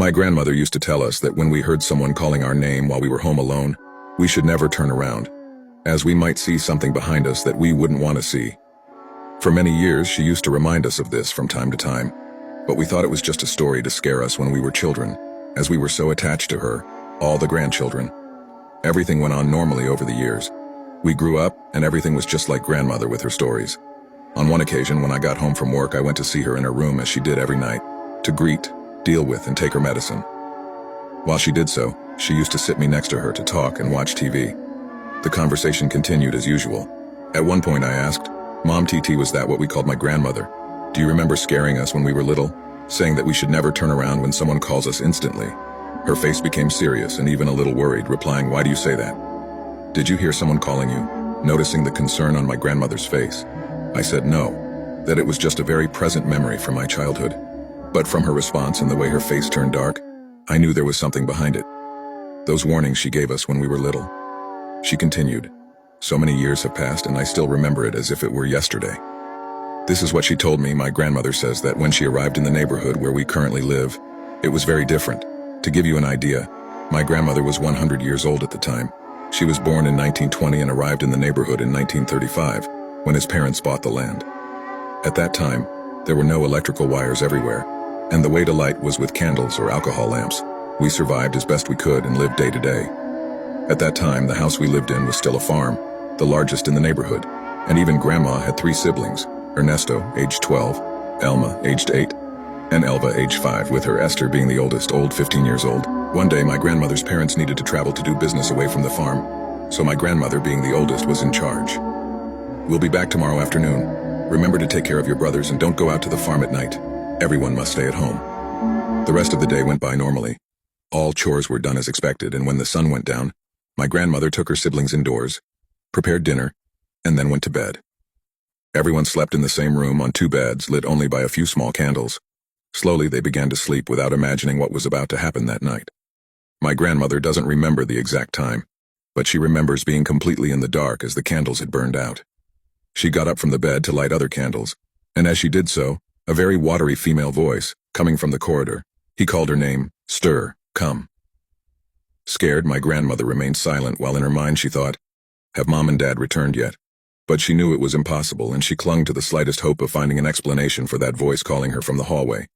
My grandmother used to tell us that when we heard someone calling our name while we were home alone, we should never turn around, as we might see something behind us that we wouldn't want to see. For many years, she used to remind us of this from time to time, but we thought it was just a story to scare us when we were children, as we were so attached to her, all the grandchildren. Everything went on normally over the years. We grew up, and everything was just like grandmother with her stories. On one occasion, when I got home from work, I went to see her in her room as she did every night, to greet, deal with, and take her medicine. While she did so, she used to sit me next to her to talk and watch TV. The conversation continued as usual. At one point I asked, "Mom, TT, was that what we called my grandmother? Do you remember scaring us when we were little, saying that we should never turn around when someone calls us instantly?" Her face became serious and even a little worried, replying, "Why do you say that? Did you hear someone calling you?" Noticing the concern on my grandmother's face, I said no, that it was just a very present memory from my childhood. But from her response and the way her face turned dark, I knew there was something behind it. Those warnings she gave us when we were little. She continued, "So many years have passed and I still remember it as if it were yesterday." This is what she told me. My grandmother says that when she arrived in the neighborhood where we currently live, it was very different. To give you an idea, my grandmother was 100 years old at the time. She was born in 1920 and arrived in the neighborhood in 1935, when his parents bought the land. At that time, there were no electrical wires everywhere, and the way to light was with candles or alcohol lamps. We survived as best we could and lived day to day. At that time, the house we lived in was still a farm, the largest in the neighborhood, and even Grandma had 3 siblings, Ernesto, aged 12, Elma, aged 8, and Elva, aged 5, with her Esther being the oldest, 15 years old. One day, my grandmother's parents needed to travel to do business away from the farm, so my grandmother, being the oldest, was in charge. "We'll be back tomorrow afternoon. Remember to take care of your brothers and don't go out to the farm at night. Everyone must stay at home." The rest of the day went by normally. All chores were done as expected, and when the sun went down, my grandmother took her siblings indoors, prepared dinner, and then went to bed. Everyone slept in the same room on 2 beds, lit only by a few small candles. Slowly they began to sleep without imagining what was about to happen that night. My grandmother doesn't remember the exact time, but she remembers being completely in the dark as the candles had burned out. She got up from the bed to light other candles, and as she did so, a very watery female voice, coming from the corridor, he called her name, "Stir, come." Scared, my grandmother remained silent while in her mind she thought, have Mom and Dad returned yet? But she knew it was impossible, and she clung to the slightest hope of finding an explanation for that voice calling her from the hallway.